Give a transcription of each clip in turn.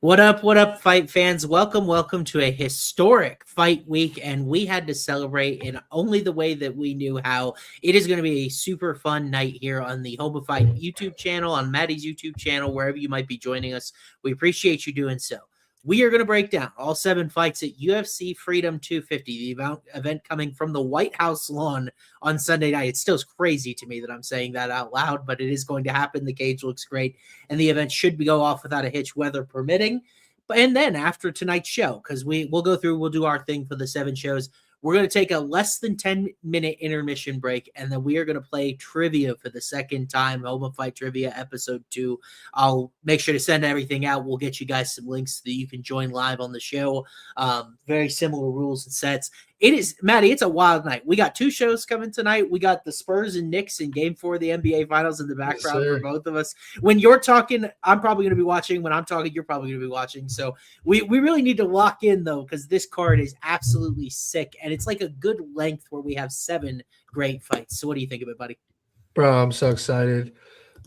What up, fight fans? Welcome to a historic fight week, and we had to celebrate in only the way that we knew how. It is going to be a super fun night here on the Home of Fight YouTube channel, on Matty's YouTube channel, wherever you might be joining us. We appreciate you doing so. We are going to break down all 7 fights at UFC Freedom 250, the event coming from the White House lawn on Sunday night. It still is crazy to me that I'm saying that out loud, but it is going to happen. The cage looks great, and the event should go off without a hitch, weather permitting. And then after tonight's show, because we'll do our thing for the 7 shows. We're going to take a less than 10-minute intermission break, and then we are going to play trivia for the second time, Home of Fight Trivia Episode 2. I'll make sure to send everything out. We'll get you guys some links so that you can join live on the show. Very similar rules and sets. It is, Matty, it's a wild night. We got 2 shows coming tonight. We got the Spurs and Knicks in Game 4 of the NBA Finals in the background for both of us. When you're talking, I'm probably going to be watching. When I'm talking, you're probably going to be watching. So we really need to lock in, though, because this card is absolutely sick, and it's like a good length where we have 7 great fights. So what do you think of it, buddy? Bro, I'm so excited.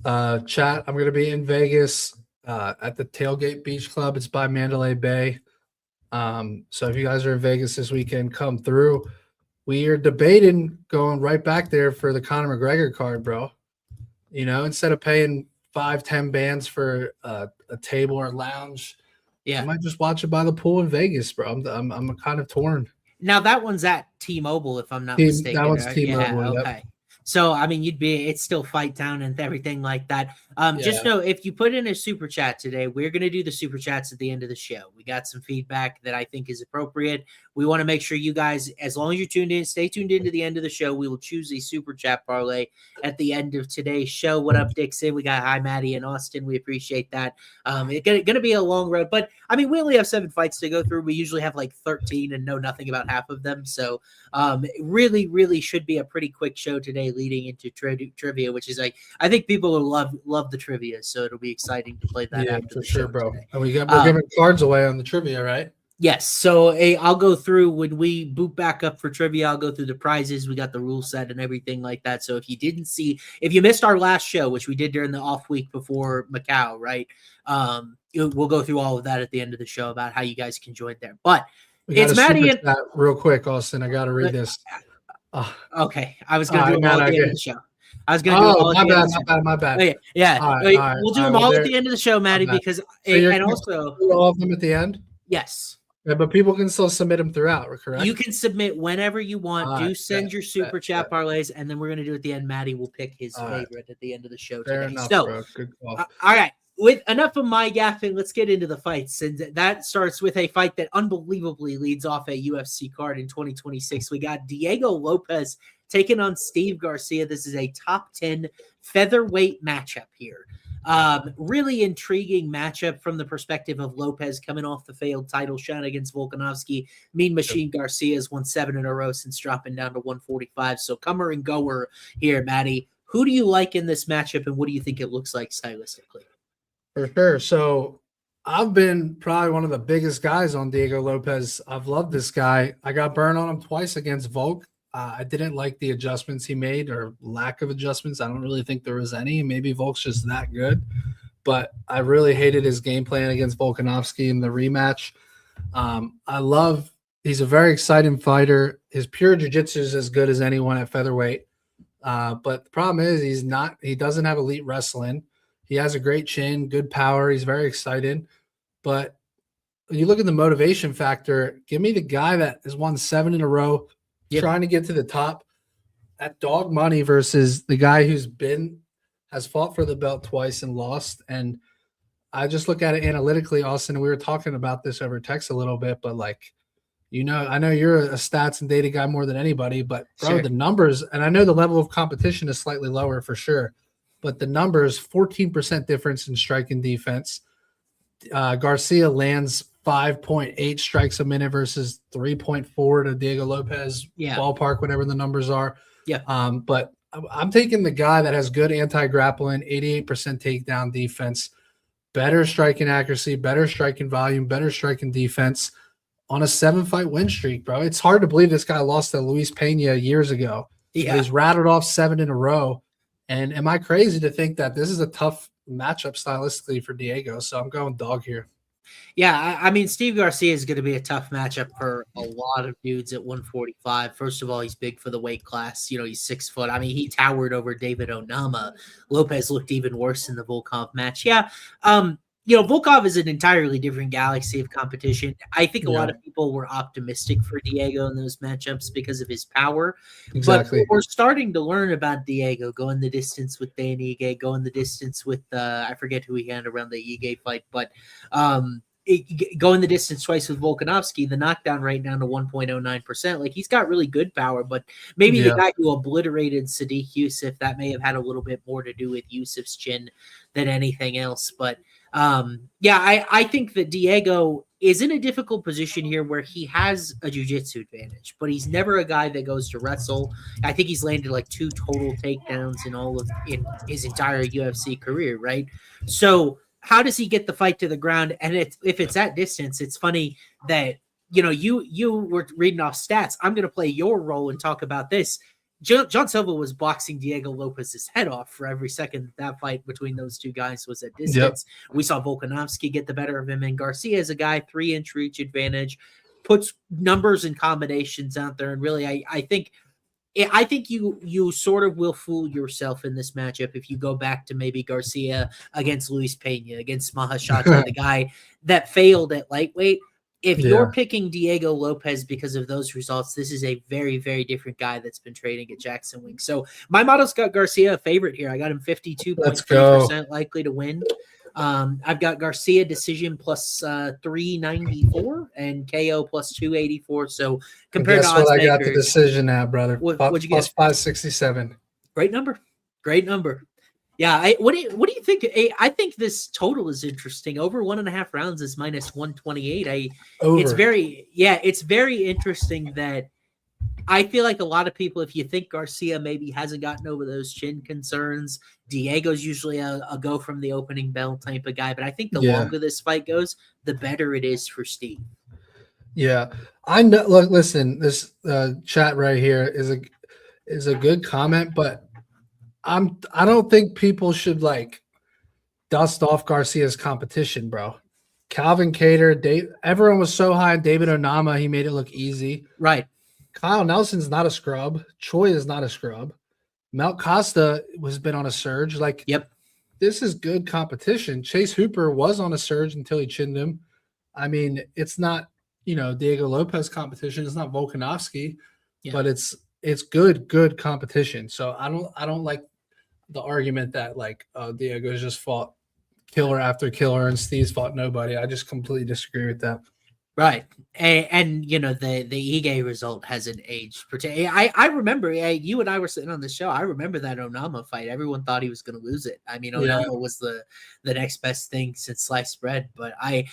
Chat, I'm going to be in Vegas at the Tailgate Beach Club. It's by Mandalay Bay. So if you guys are in Vegas this weekend, come through. We are debating going right back there for the Conor McGregor card, bro. You know, instead of paying 5-10 bands for a table or lounge, I might just watch it by the pool in Vegas, bro. I'm kind of torn. Now that one's at T-Mobile, if I'm not mistaken. That one's T-Mobile. Yeah, okay. Yep. So, I mean, it's still Fight Town and everything like that. Just know, if you put in a super chat today, we're going to do the super chats at the end of the show. We got some feedback that I think is appropriate. We want to make sure you guys, as long as you're tuned in, stay tuned in to the end of the show. We will choose a super chat parlay at the end of today's show. What up, Dixon? We got hi, Matty and Austin. We appreciate that. It's going to be a long road, but I mean, we only have 7 fights to go through. We usually have like 13 and know nothing about half of them. So it really should be a pretty quick show today, leading into trivia, which is like, I think people will love the trivia, so it'll be exciting to play that. Yeah, after for the sure, show bro. today. And we're giving cards away on the trivia, right? Yes. So I'll go through when we boot back up for trivia. I'll go through the prizes. We got the rule set and everything like that. So if you missed our last show, which we did during the off week before Macau, right? We'll go through all of that at the end of the show about how you guys can join there. But it's Matty and real quick, Austin. I got to read this. Okay, I was going to do them all at the end of the show. I was going to do all at the end of the show. My bad. Okay, yeah. All right, we'll do them all at the end of the show, Matty, because and also all of them at the end. Yes. Yeah, but people can still submit them throughout, correct? You can submit whenever you want. Send your super chat parlays, and then we're going to do at the end. Matty will pick his favorite at the end of the show today. Enough, so, bro. Good call. All right. With enough of my yapping, let's get into the fights. And that starts with a fight that unbelievably leads off a UFC card in 2026. We got Diego Lopez taking on Steve Garcia. This is a top 10 featherweight matchup here. Really intriguing matchup from the perspective of Lopez coming off the failed title shot against Volkanovski. Mean Machine Garcia has won 7 in a row since dropping down to 145. So comer and goer here, Matty. Who do you like in this matchup, and what do you think it looks like stylistically? For sure. So I've been probably one of the biggest guys on Diego Lopez. I've loved this guy. I got burned on him twice against Volk. I didn't like the adjustments he made, or lack of adjustments. I don't really think there was any. Maybe Volk's just that good. But I really hated his game plan against Volkanovski in the rematch. He's a very exciting fighter. His pure jiu-jitsu is as good as anyone at featherweight. But the problem is he doesn't have elite wrestling. He has a great chin, good power. He's very excited. But when you look at the motivation factor, give me the guy that has won 7 in a row, trying to get to the top at dog money versus the guy has fought for the belt twice and lost. And I just look at it analytically, Austin. We were talking about this over text a little bit, but I know you're a stats and data guy more than anybody, but bro, the numbers, and I know the level of competition is slightly lower for sure, but the numbers, 14% difference in striking defense. Garcia lands 5.8 strikes a minute versus 3.4 to Diego Lopez, ballpark, whatever the numbers are. Yeah. But I'm taking the guy that has good anti-grappling, 88% takedown defense, better striking accuracy, better striking volume, better striking defense on a 7-fight win streak, bro. It's hard to believe this guy lost to Luis Pena years ago. Yeah. He's rattled off 7 in a row. And am I crazy to think that this is a tough matchup stylistically for Diego? So I'm going dog here. Yeah, I mean, Steve Garcia is going to be a tough matchup for a lot of dudes at 145. First of all, he's big for the weight class. You know, he's 6 foot. I mean, he towered over David Onama. Lopez looked even worse in the Volkov match. Yeah. You know, Volkov is an entirely different galaxy of competition. I think a lot of people were optimistic for Diego in those matchups because of his power. Exactly. But we're starting to learn about Diego, going the distance with Dan Ige, going the distance with, I forget who he had around the Ige fight, but going the distance twice with Volkanovski, the knockdown rate down to 1.09%. Like, he's got really good power, but maybe the guy who obliterated Sadiq Yusuf, that may have had a little bit more to do with Yusuf's chin than anything else. But I think that Diego is in a difficult position here where he has a jiu-jitsu advantage, but he's never a guy that goes to wrestle. I think he's landed like 2 total takedowns in his entire UFC career, right? So how does he get the fight to the ground? And if it's at distance, it's funny that, you know, you were reading off stats. I'm going to play your role and talk about this. John Silva was boxing Diego Lopez's head off for every second that fight between those two guys was at distance. Yep. We saw Volkanovski get the better of him, and Garcia is a guy 3-inch reach advantage, puts numbers and combinations out there, and really, I think you sort of will fool yourself in this matchup if you go back to maybe Garcia against Luis Pena, against Mahashata, the guy that failed at lightweight. If you're picking Diego Lopez because of those results, this is a very, very different guy that's been trading at Jackson Wink. So my model's got Garcia a favorite here. I got him 52.3% likely to win. I've got Garcia decision plus 394 and KO plus 284. So compared to odds what makers, I got the decision at, brother. What'd you get? Plus 567. Great number. Great number. Yeah. What do you think? I think this total is interesting. Over 1.5 rounds is minus 128. It's very interesting that I feel like a lot of people, if you think Garcia maybe hasn't gotten over those chin concerns, Diego's usually a go from the opening bell type of guy. But I think the longer this fight goes, the better it is for Steve. Yeah, I know. Look, listen, this chat right here is a good comment, but I don't think people should like dust off Garcia's competition, bro. Calvin Kattar, everyone was so high on David Onama, he made it look easy. Right. Kyle Nelson's not a scrub. Choi is not a scrub. Mel Costa has been on a surge. Like, this is good competition. Chase Hooper was on a surge until he chinned him. I mean, it's not, Diego Lopez competition. It's not Volkanovski, but it's good competition. So I don't like the argument that like Diego's just fought killer after killer and Steve's fought nobody. I just completely disagree with that. Right. And the Ige result hasn't aged. I remember you and I were sitting on the show. I remember that Onama fight. Everyone thought he was going to lose it. I mean, Onama was the next best thing since sliced bread. But I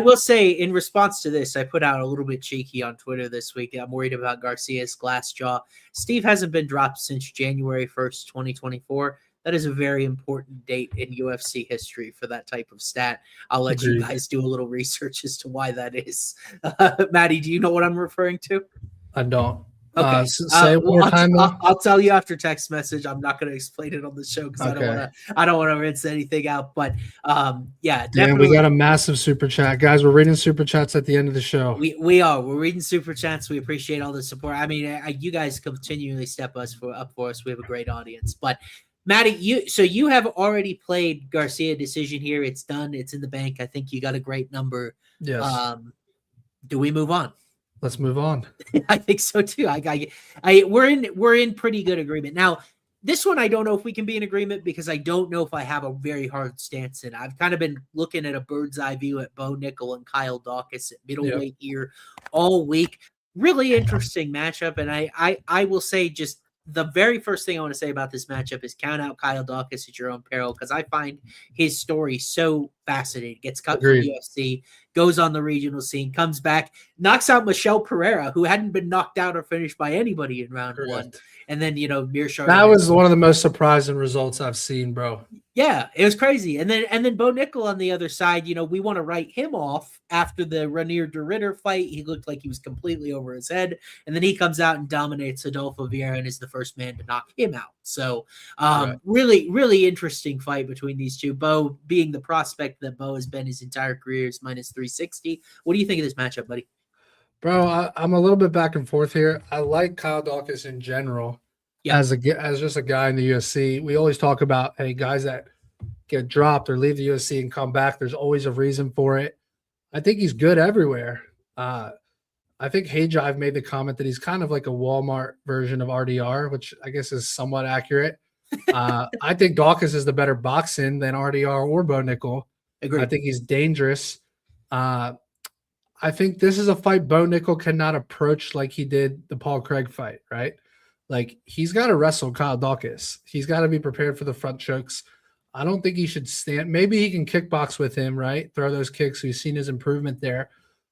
will say, in response to this, I put out a little bit cheeky on Twitter this week. I'm worried about Garcia's glass jaw. Steve hasn't been dropped since January 1st, 2024. That is a very important date in UFC history for that type of stat. I'll let you guys do a little research as to why that is. Maddie, do you know what I'm referring to? I don't. Okay. Say it one more time. I'll tell you after text message. I'm not going to explain it on the show because I don't want to rinse anything out. But definitely. We got a massive super chat, guys. We're reading super chats at the end of the show. We are. We're reading super chats. We appreciate all the support. I mean, you guys continually step up for us. We have a great audience, but. Matty, you have already played Garcia decision here. It's done. It's in the bank. I think you got a great number. Yes. Do we move on? Let's move on. I think so too. We're in pretty good agreement. Now, this one I don't know if we can be in agreement because I don't know if I have a very hard stance in. I've kind of been looking at a bird's eye view at Bo Nickel and Kyle Dawkins at middleweight here all week. Really interesting matchup, and I will say just. The very first thing I want to say about this matchup is count out Kyle Dawkins at your own peril because I find his story so fascinating. Gets cut from UFC, goes on the regional scene, comes back, knocks out Michelle Pereira, who hadn't been knocked out or finished by anybody in round one. And then, Mearshart. That was one of the most surprising results I've seen, bro. Yeah, it was crazy. And then Bo Nickel on the other side, we want to write him off after the Ranier de Ritter fight. He looked like he was completely over his head. And then he comes out and dominates Adolfo Vieira and is the first man to knock him out. So really, really interesting fight between these two. Bo being the prospect pick that Bo has been his entire career is minus 360. What do you think of this matchup, buddy? Bro, I'm a little bit back and forth here. I like Kyle Dawkins in general as just a guy in the UFC. We always talk about, hey, guys that get dropped or leave the UFC and come back, there's always a reason for it. I think he's good everywhere. I think Hey Jive made the comment that he's kind of like a Walmart version of RDR, which I guess is somewhat accurate. I think Dawkins is the better boxing than RDR or Bo Nickel. Agreed. I think he's dangerous. I think this is a fight Bo Nickel cannot approach like he did the Paul Craig fight, right? Like, he's got to wrestle Kyle Dawkins. He's got to be prepared for the front chokes. I don't think he should stand. Maybe he can kickbox with him, right? Throw those kicks. We've seen his improvement there.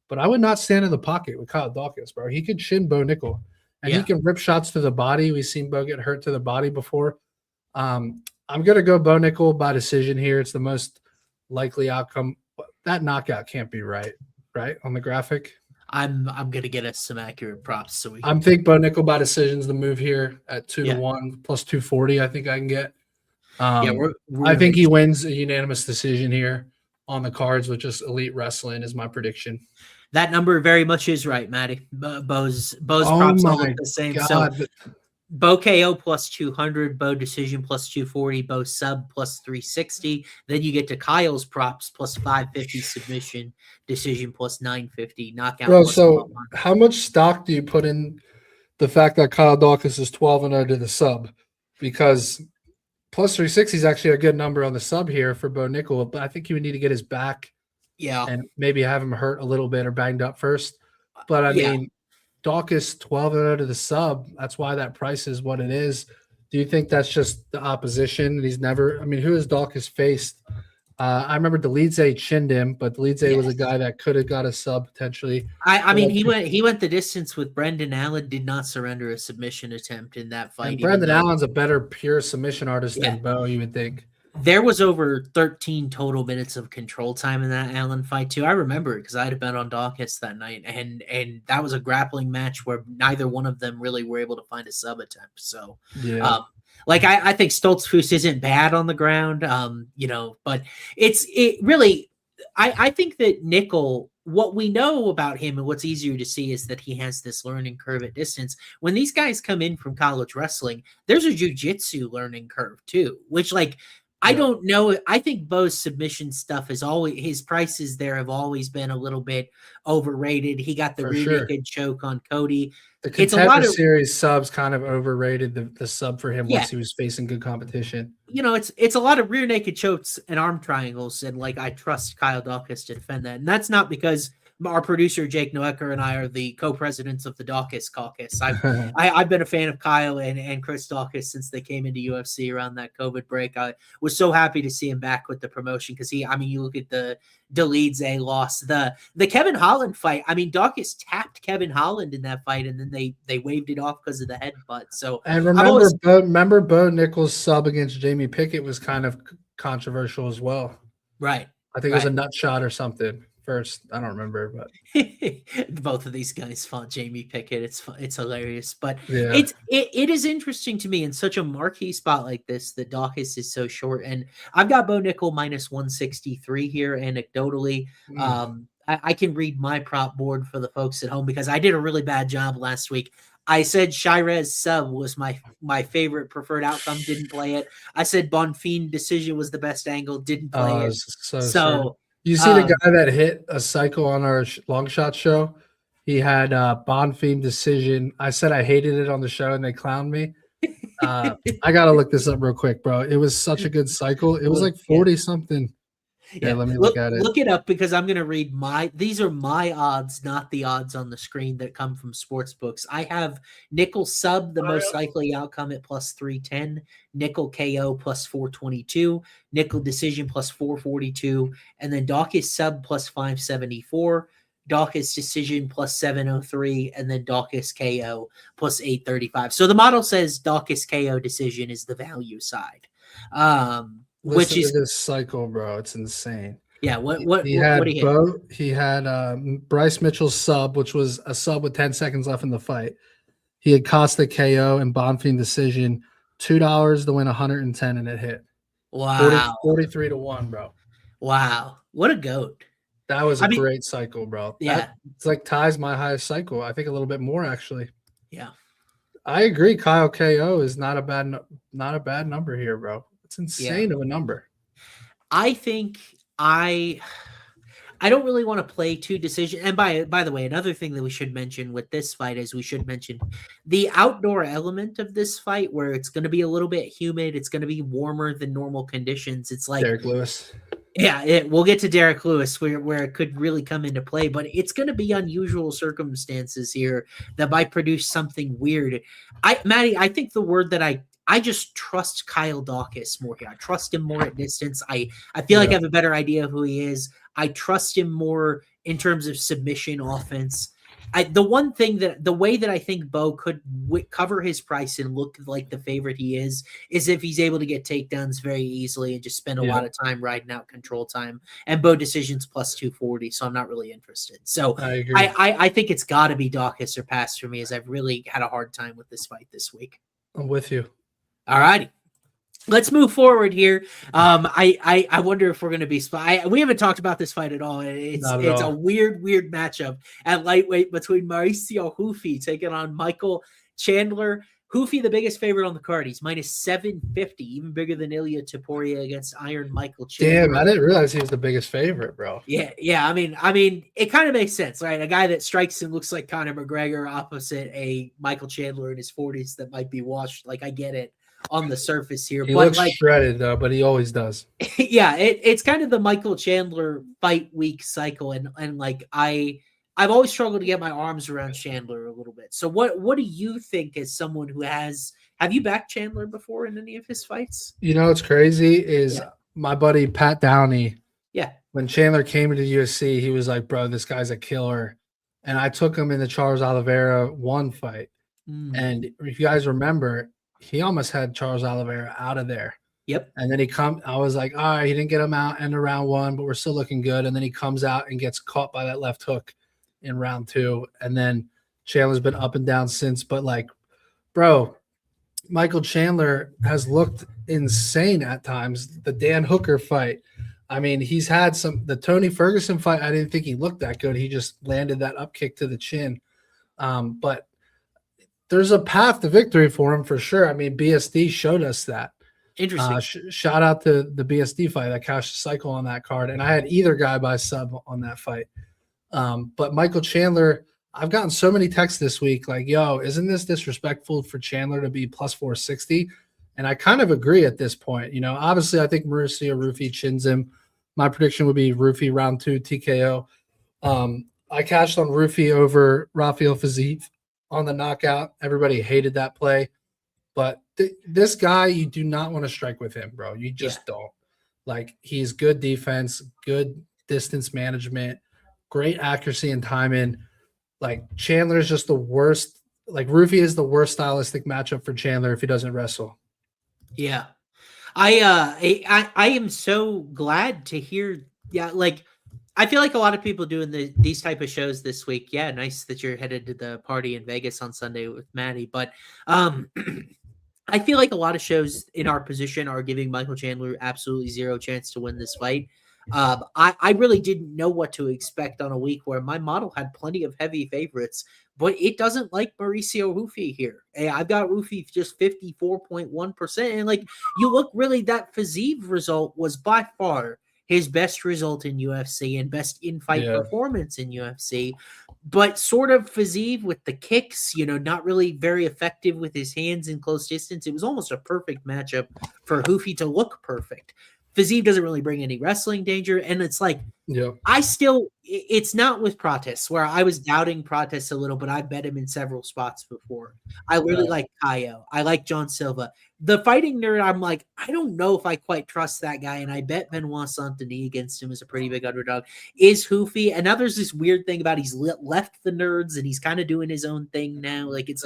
But I would not stand in the pocket with Kyle Dawkins, bro. He could shin Bo Nickel. And he can rip shots to the body. We've seen Bo get hurt to the body before. I'm going to go Bo Nickel by decision here. It's the most likely outcome. That knockout can't be right on the graphic. I'm gonna get us some accurate props so we. I'm think Bo Nickel by decision's the move here at 2-1 plus 240. I think I can get. I think he wins a unanimous decision here on the cards with just elite wrestling is my prediction. That number very much is right, Matty. Bo's props all look the same. God. So Bo KO plus 200, Bo decision plus 240, Bo sub plus 360. Then you get to Kyle's props plus 550, submission, decision plus 950, knockout. Bro, so how much stock do you put in the fact that Kyle Dawkins is 12-0 to the sub? Because plus 360 is actually a good number on the sub here for Bo Nickel, but I think you would need to get his back. Yeah. And maybe have him hurt a little bit or banged up first. But I mean, Dawkins 12-0 to the sub. That's why that price is what it is. Do you think that's just the opposition? He's never – I mean, who has Dawkins faced? I remember Delidze chinned him, but Delidze was a guy that could have got a sub potentially. I mean, he went the distance with Brendan Allen, did not surrender a submission attempt in that fight. And Brendan Allen's a better pure submission artist than Bo, you would think. There was over 13 total minutes of control time in that Allen fight too. I remember it because I had a bet on Dawkins that night, and that was a grappling match where neither one of them really were able to find a sub attempt. So, I think Stoltzfus isn't bad on the ground, but it really. I think that Nickel. What we know about him and what's easier to see is that he has this learning curve at distance. When these guys come in from college wrestling, there's a jiu-jitsu learning curve too, which I don't know. I think Bo's submission stuff is always his prices there have always been a little bit overrated. He got the rear naked choke on Cody. The Contender Series subs kind of overrated the sub for him once he was facing good competition. It's a lot of rear naked chokes and arm triangles, and I trust Kyle Dawkins to defend that. And that's not because our producer Jake Noecker and I are the co-presidents of the Dawkins Caucus. I've been a fan of Kyle and Chris Dawkins since they came into UFC around that COVID break. I was so happy to see him back with the promotion because you look at the Delidze loss, the Kevin Holland fight. I mean, Dawkins tapped Kevin Holland in that fight, and then they waved it off because of the headbutt. So and remember Bo Nickel's sub against Jamie Pickett was kind of controversial as well. Right. I think it was a nut shot or something. First, I don't remember, but both of these guys fought Jamie Pickett. It's hilarious, but it is interesting to me in such a marquee spot like this that Dawkins is so short, and I've got Bo Nickel minus 163 here. Anecdotally, I can read my prop board for the folks at home because I did a really bad job last week. I said Shirez sub was my favorite preferred outcome. Didn't play it. I said Bonfim decision was the best angle. Didn't play it. So. You see the guy that hit a cycle on our Longshot show? He had Bonfim decision. I said I hated it on the show, and they clowned me. I got to look this up real quick, bro. It was such a good cycle. It was like 40-something. Yeah, let me look at it. Look it up because I'm going to read these are my odds, not the odds on the screen that come from sports books. I have Nickel sub, the most likely outcome at plus 310, Nickel KO plus 422, Nickel decision plus 442, and then Dawkins sub plus 574, Dawkins decision plus 703, and then Dawkins KO plus 835. So the model says Dawkins KO decision is the value side. Listen to this cycle, bro. It's insane. Yeah, what he had Bryce Mitchell's sub, which was a sub with 10 seconds left in the fight. He had Costa KO and Bonfim decision, $2 to win 110, and it hit. Wow. 43-1, bro. Wow, what a goat! That was I a mean, great cycle, bro. yeah, It's like ties my highest cycle. I think a little bit more actually. yeah. I agree. Kyle KO is not a bad number here, bro. It's Yeah. insane of a number. I think I don't really want to play two decision. And by the way, another thing that we should mention with this fight is we should mention the outdoor element of this fight, where it's going to be a little bit humid. It's going to be warmer than normal conditions. It's like, Derek Lewis. yeah, we'll get to Derek Lewis where it could really come into play, but it's going to be unusual circumstances here that might produce something weird. Matty, I think the word that I just trust Kyle Dawkins more here. I trust him more at distance. I feel like I have a better idea of who he is. I trust him more in terms of submission offense. The way that I think Bo could cover his price and look like the favorite he is if he's able to get takedowns very easily and just spend a lot of time riding out control time. And Bo decisions plus 240, so I'm not really interested. So I agree. I think it's got to be Dawkins or pass for me, as I've really had a hard time with this fight this week. I'm with you. All righty. Let's move forward here. I wonder if we're going to be we haven't talked about this fight at all. It's a weird matchup at lightweight between Mauricio Hufi taking on Michael Chandler. Hufi, the biggest favorite on the card. He's minus 750, even bigger than Ilya Topuria against Iron Michael Chandler. Damn, I didn't realize he was the biggest favorite, bro. Yeah. I mean, it kind of makes sense, right? A guy that strikes and looks like Conor McGregor opposite a Michael Chandler in his 40s that might be washed. Like, I get it on the surface here. He looks shredded though, but he always does. Yeah, it's kind of the Michael Chandler fight week cycle, and like I've always struggled to get my arms around Chandler a little bit. So what do you think as someone who have you backed Chandler before in any of his fights? You know what's crazy is my buddy Pat Downey. Yeah. When Chandler came into the UFC, he was like, bro, this guy's a killer. And I took him in the Charles Oliveira 1 fight. And if you guys remember, he almost had Charles Oliveira out of there. Yep. And then I was like, all right, he didn't get him out in round 1, but we're still looking good. And then he comes out and gets caught by that left hook in round 2. And then Chandler's been up and down since. But like, bro, Michael Chandler has looked insane at times. The Dan Hooker fight. I mean, he's had the Tony Ferguson fight. I didn't think he looked that good. He just landed that up kick to the chin. But there's a path to victory for him for sure. I mean, BSD showed us that. Interesting. Shout out to the BSD fight. I cashed a cycle on that card, and I had either guy by sub on that fight. But Michael Chandler, I've gotten so many texts this week like, yo, isn't this disrespectful for Chandler to be plus 460? And I kind of agree at this point. You know, obviously I think Mauricio Rufi chins him. My prediction would be Rufi round 2 TKO. I cashed on Rufi over Rafael Fiziev on the knockout. Everybody hated that play. But this guy, you do not want to strike with him, bro. You just don't. Like, he's good defense, good distance management, great accuracy and timing. Like, Chandler is just the worst. Like, Rufi is the worst stylistic matchup for Chandler if he doesn't wrestle. Yeah. I am so glad to hear. Yeah, like, I feel like a lot of people doing these type of shows this week. Yeah, nice that you're headed to the party in Vegas on Sunday with Matty. But I feel like a lot of shows in our position are giving Michael Chandler absolutely zero chance to win this fight. I really didn't know what to expect on a week where my model had plenty of heavy favorites, but it doesn't like Mauricio Rufi here. Hey, I've got Rufi just 54.1%. And like, you look really, that Fiziev result was by far his best result in UFC and best in-fight performance in UFC. But sort of Fiziev with the kicks, you know, not really very effective with his hands in close distance. It was almost a perfect matchup for Rufi to look perfect. Fiziev doesn't really bring any wrestling danger. And it's like, it's not with Prates, where I was doubting Prates a little, but I bet him in several spots before. I really like Caio. I like John Silva. The fighting nerd, I'm like, I don't know if I quite trust that guy. And I bet Benoit Saint-Denis against him is a pretty big underdog. Is Hufi. And now there's this weird thing about he's left the nerds and he's kind of doing his own thing now. Like, it's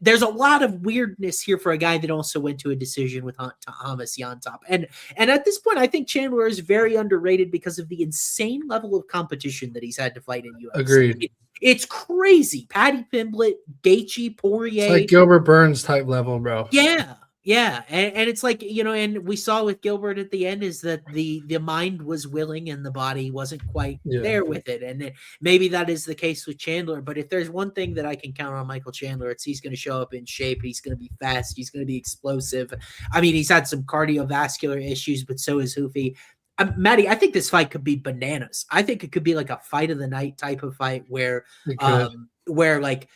there's a lot of weirdness here for a guy that also went to a decision with Hamas Yantop. And at this point, I think Chandler is very underrated because of the insane level of competition that he's had to fight in UFC. Agreed. It's crazy. Paddy Pimblett, Gaethje, Poirier. It's like Gilbert Burns type level, bro. Yeah. Yeah, and it's like, and we saw with Gilbert at the end is that the mind was willing and the body wasn't quite there with it. And maybe that is the case with Chandler. But if there's one thing that I can count on Michael Chandler, it's he's going to show up in shape. He's going to be fast. He's going to be explosive. I mean, he's had some cardiovascular issues, but so is Hoofy. Matty, I think this fight could be bananas. I think it could be like a fight of the night type of fight where like,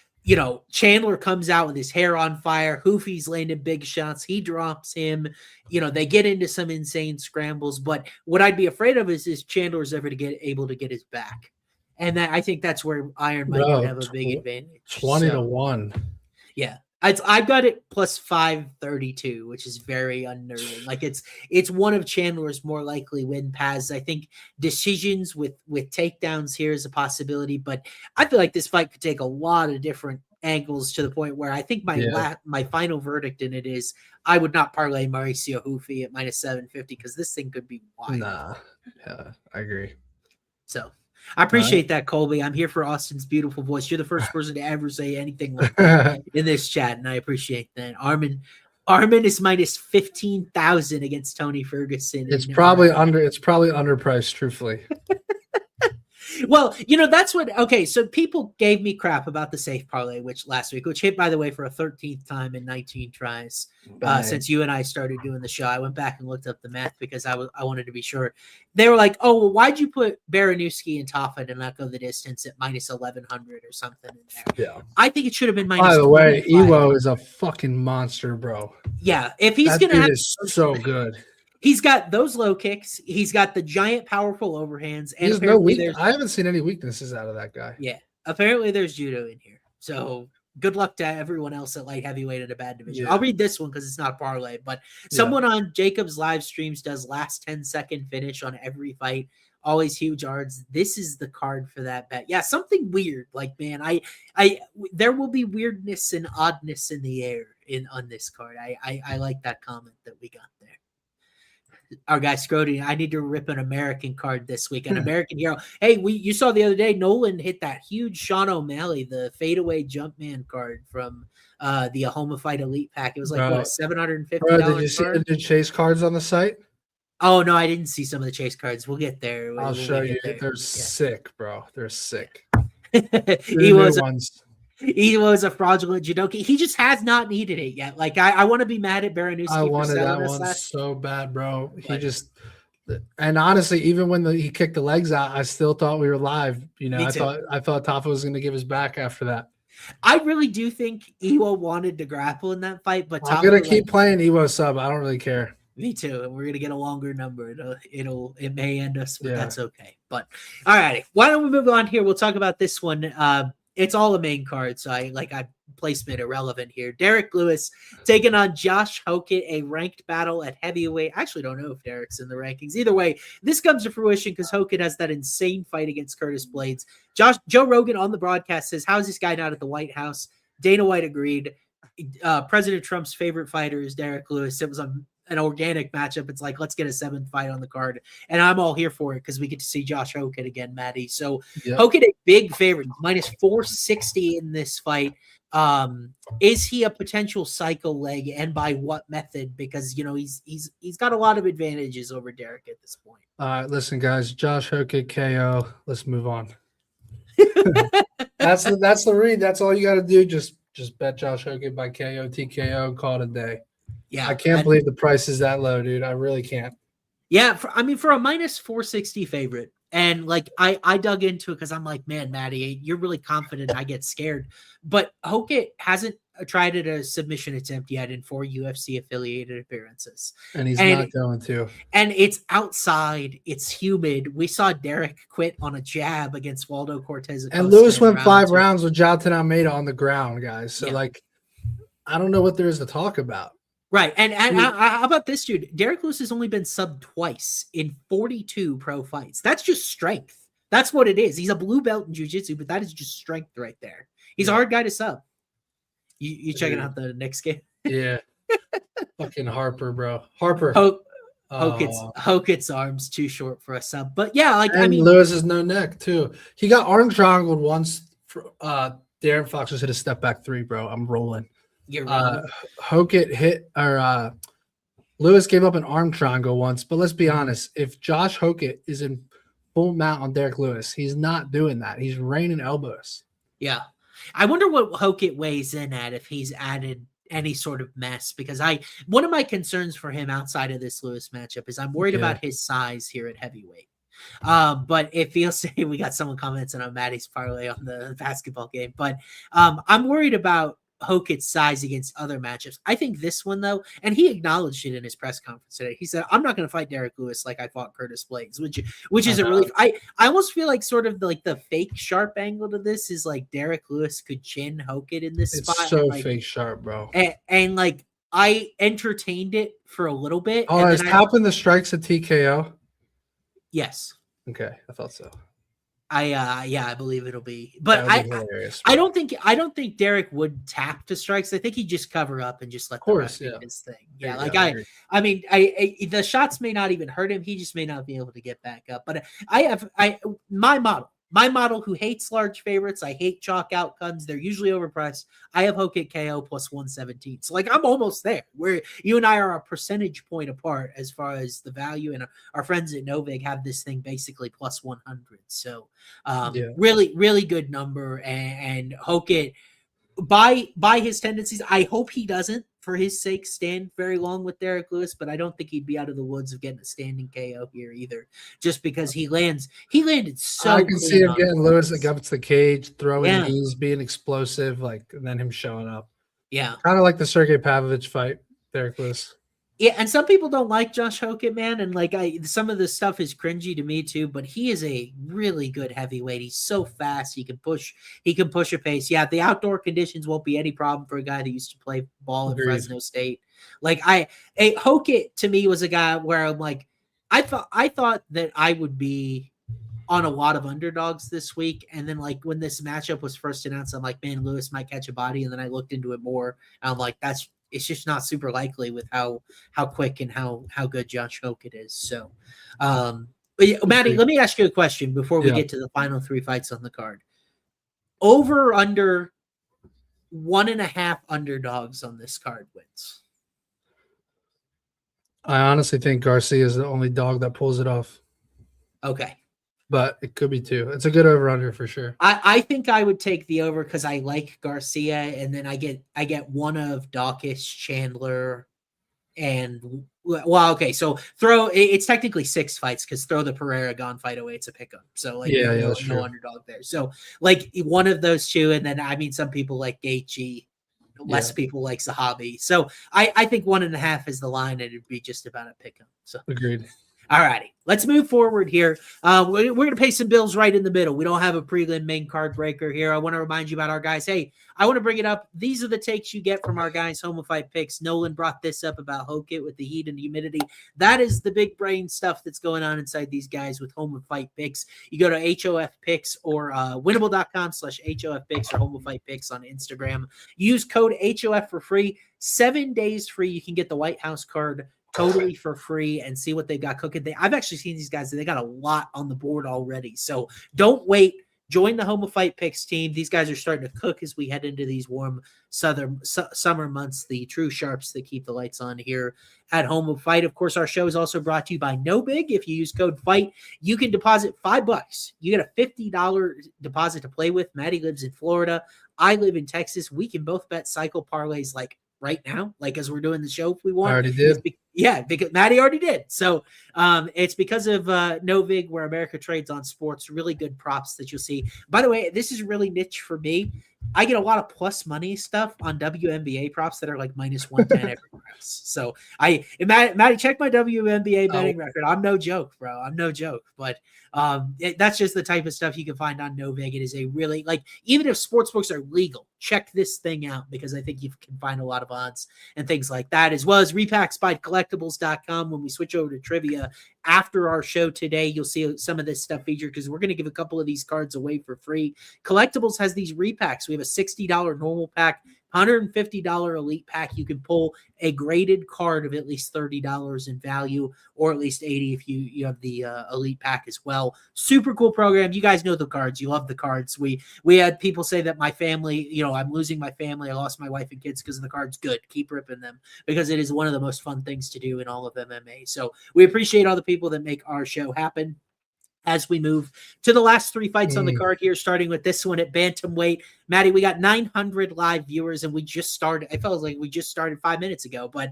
Chandler comes out with his hair on fire. Hoofy's landing big shots. He drops him. They get into some insane scrambles. But what I'd be afraid of is Chandler's ever able to get his back. And I think that's where Iron might have a big advantage. 20-1. Yeah. I've got it plus 532, which is very unnerving. Like it's one of Chandler's more likely win paths. I think decisions with takedowns here is a possibility, but I feel like this fight could take a lot of different angles to the point where I think my final verdict in it is I would not parlay Mauricio Hoofy at minus 750 because this thing could be wild. Nah, yeah, I agree. So I appreciate that, Colby. I'm here for Austin's beautiful voice. You're the first person to ever say anything like that in this chat, and I appreciate that. Armin is minus 15,000 against Tony Ferguson. It's probably underpriced, truthfully. Well, that's what. Okay, so people gave me crap about the safe parlay, which hit, by the way, for a 13th time in 19 tries since you and I started doing the show. I went back and looked up the math because I wanted to be sure. They were like, "Oh, well, why'd you put Baranowski and Taffa and not go the distance at minus 1100 or something in there?" Yeah, I think it should have been minus. By the way, Ewo is a fucking monster, bro. Yeah, if he's gonna have so good. He's got those low kicks. He's got the giant, powerful overhands. And I haven't seen any weaknesses out of that guy. Yeah. Apparently there's judo in here. So good luck to everyone else at light heavyweight in a bad division. Yeah. I'll read this one because it's not a parlay, but someone on Jacob's live streams does last 10-second finish on every fight. Always huge odds. This is the card for that bet. Yeah, something weird. Like, man, there will be weirdness and oddness in the air on this card. I like that comment that we got there. Our guy Scrody, I need to rip an American card this week, an American hero. Hey, you saw the other day, Nolan hit that huge Sean O'Malley, the fadeaway Jumpman card from the Ahoma Fight Elite Pack. It was like what, $750. Did you see the chase cards on the site? Oh no, I didn't see some of the chase cards. We'll get there. I'll show you. They're sick, bro. They're sick. He was a fraudulent judoka. He just has not needed it yet. Like I want to be mad at Baranowski. I wanted that one so bad, bro. And honestly, even when he kicked the legs out, I still thought we were live. I thought Taffa was going to give his back after that. I really do think Iwo wanted to grapple in that fight, but I'm going to keep playing Iwo sub. I don't really care. Me too. And we're going to get a longer number. It may end us, but that's okay. But all right, why don't we move on here? We'll talk about this one. It's all a main card, so I placement irrelevant here. Derek Lewis taking on Josh Hokett, a ranked battle at heavyweight. I actually don't know if Derek's in the rankings. Either way, this comes to fruition because Hokett has that insane fight against Curtis Blades. Joe Rogan on the broadcast says, "How's this guy not at the White House?" Dana White agreed. President Trump's favorite fighter is Derek Lewis. It was an organic matchup. It's like, let's get a 7th fight on the card. And I'm all here for it because we get to see Josh Hokett again, Matty. So Hokett, a big favorite, minus 460 in this fight. Is he a potential cycle leg, and by what method? Because he's got a lot of advantages over Derek at this point. Listen, guys, Josh Hokett KO. Let's move on. That's the read. That's all you got to do. Just bet Josh Hokett by KO, TKO, call it a day. Yeah, I can't believe the price is that low, dude. I really can't. Yeah, for a minus 460 favorite, and like I dug into it because I'm like, man, Matty, you're really confident. I get scared, but Hokett hasn't tried at a submission attempt yet in 4 UFC affiliated appearances, and he's not going to. And it's outside. It's humid. We saw Derek quit on a jab against Waldo Cortez, and Lewis went 5 rounds with Jailton Almeida on the ground, guys. So I don't know what there is to talk about. Right. And how about this, dude? Derek Lewis has only been subbed twice in 42 pro fights. That's just strength. That's what it is. He's a blue belt in jiu-jitsu, but that is just strength right there. He's a hard guy to sub. You checking out the next game? Yeah. Fucking Harper, bro. Harper. Hokett's arms too short for a sub. But yeah, Lewis has no neck too. He got arm triangled once. Darren Fox just hit a step back 3, bro. I'm rolling. You're wrong. Hokett hit or Lewis gave up an arm triangle once, but let's be Mhm. honest. If Josh Hokett is in full mount on Derek Lewis, he's not doing that. He's raining elbows. Yeah. I wonder what Hokett weighs in at if he's added any sort of mess, because one of my concerns for him outside of this Lewis matchup is I'm worried Yeah. about his size here at heavyweight. But it feels we got someone commenting on Matty's parlay on the basketball game. But I'm worried about Hokett's size against other matchups. I think this one, though, and he acknowledged it in his press conference today. He said, "I'm not going to fight Derek Lewis like I fought Curtis Blades," which is a relief. I almost feel like sort of like the fake sharp angle to this is like Derek Lewis could chin Hokett in this It's spot. so and fake sharp, bro. And like I entertained it for a little bit. Oh, is tapping the strikes a TKO? Yes. Okay, I thought so. I believe it'll be, but I don't think Derek would tap to strikes. I think he'd just cover up and just let the ref do his thing. Yeah, like I mean, the shots may not even hurt him. He just may not be able to get back up. But my model who hates large favorites. I hate chalk outcomes. They're usually overpriced. I have Hokett KO plus 117. So like I'm almost there. Where you and I are a percentage point apart as far as the value, and our friends at Novig have this thing basically plus 100. So really, really good number. And Hokett, by his tendencies, I hope he doesn't, for his sake, stand very long with Derek Lewis, but I don't think he'd be out of the woods of getting a standing KO here either, just because he landed so. I can see him getting Lewis against the cage, throwing knees, being explosive, and then him showing up. Yeah, kind of like the Sergey Pavlovich fight, Derek Lewis. Yeah, and some people don't like Josh Hokett, man, and like some of the stuff is cringy to me too. But he is a really good heavyweight. He's so fast. He can push a pace. Yeah, the outdoor conditions won't be any problem for a guy that used to play ball at Fresno State. Like Hokett to me was a guy where I'm like, I thought that I would be on a lot of underdogs this week, and then like when this matchup was first announced, I'm like, man, Lewis might catch a body, and then I looked into it more, and I'm like, it's just not super likely with how quick and how good Josh Hokett is. So, but yeah, Matty, let me ask you a question before we get to the final three fights on the card. Over under 1.5 underdogs on this card wins. I honestly think Garcia is the only dog that pulls it off. Okay. But it could be 2. It's a good over-under for sure. I think I would take the over because I like Garcia, and then I get one of Dawkins, Chandler, and okay. So it's technically 6 fights because throw the Pereira Gon fight away. It's a pickup. So like no underdog there. So like one of those 2, and then I mean some people like Gaethje, less people like Sahabi. So I think 1.5 is the line, and it'd be just about a pickup. So agreed. All righty, let's move forward here. We're going to pay some bills right in the middle. We don't have a prelim main card breaker here. I want to remind you about our guys. Hey, I want to bring it up. These are the takes you get from our guys' Home of Fight picks. Nolan brought this up about Hokett with the heat and humidity. That is the big brain stuff that's going on inside these guys with Home of Fight picks. You go to HOF picks or winnable.com/HOF picks or Home of Fight picks on Instagram. Use code HOF for free. 7 days free. You can get the White House card totally for free and see what they got cooking. I've actually seen these guys. They got a lot on the board already. So don't wait. Join the Home of Fight Picks team. These guys are starting to cook as we head into these warm summer months, the true sharps that keep the lights on here at Home of Fight. Of course, our show is also brought to you by NoBig. If you use code FIGHT, you can deposit $5. You get a $50 deposit to play with. Matty lives in Florida. I live in Texas. We can both bet cycle parlays like right now, like as we're doing the show if we want. I already did. Because Matty already did. So it's because of Novig, where America trades on sports. Really good props that you'll see. By the way, this is really niche for me. I get a lot of plus money stuff on WNBA props that are like minus 110 every price. So Matty, check my WNBA betting record. I'm no joke, bro. I'm no joke. But that's just the type of stuff you can find on Novig. It is a really, like, even if sportsbooks are legal, check this thing out because I think you can find a lot of odds and things like that, as well as repacks by collectibles.com. When we switch over to trivia after our show today, you'll see some of this stuff featured because we're going to give a couple of these cards away for free. Collectibles has these repacks. We have a $60 normal pack, $150 elite pack. You can pull a graded card of at least $30 in value, or at least 80 if you have the elite pack as well. Super cool program. You guys know the cards. You love the cards. We had people say that my family, I'm losing my family. I lost my wife and kids because of the cards. Good. Keep ripping them, because it is one of the most fun things to do in all of MMA. So we appreciate all the people that make our show happen. As we move to the last 3 fights on the card here, starting with this one at bantamweight. Matty, we got 900 live viewers, and we just started. I felt like we just started 5 minutes ago. But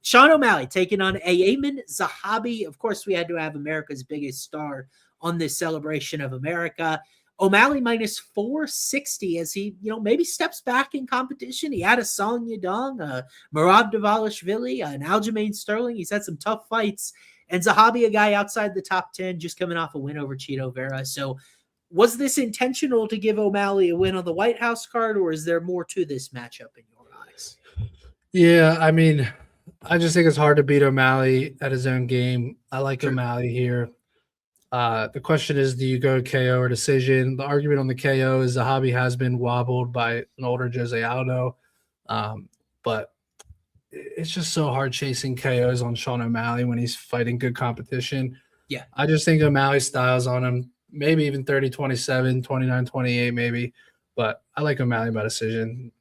Sean O'Malley taking on Ayman Zahabi. Of course, we had to have America's biggest star on this celebration of America. O'Malley minus 460 as he, maybe steps back in competition. He had a Song Yadong, Merab Dvalishvili, an Aljamain Sterling. He's had some tough fights. And Zahabi, a guy outside the top 10, just coming off a win over Chito Vera. So was this intentional to give O'Malley a win on the White House card, or is there more to this matchup in your eyes? Yeah, I mean, I just think it's hard to beat O'Malley at his own game. I like O'Malley here. The question is, do you go KO or decision? The argument on the KO is Zahabi has been wobbled by an older Jose Aldo. But it's just so hard chasing KOs on Sean O'Malley when he's fighting good competition. Yeah. I just think O'Malley styles on him, maybe even 30-27, 29-28 maybe. But I like O'Malley by decision.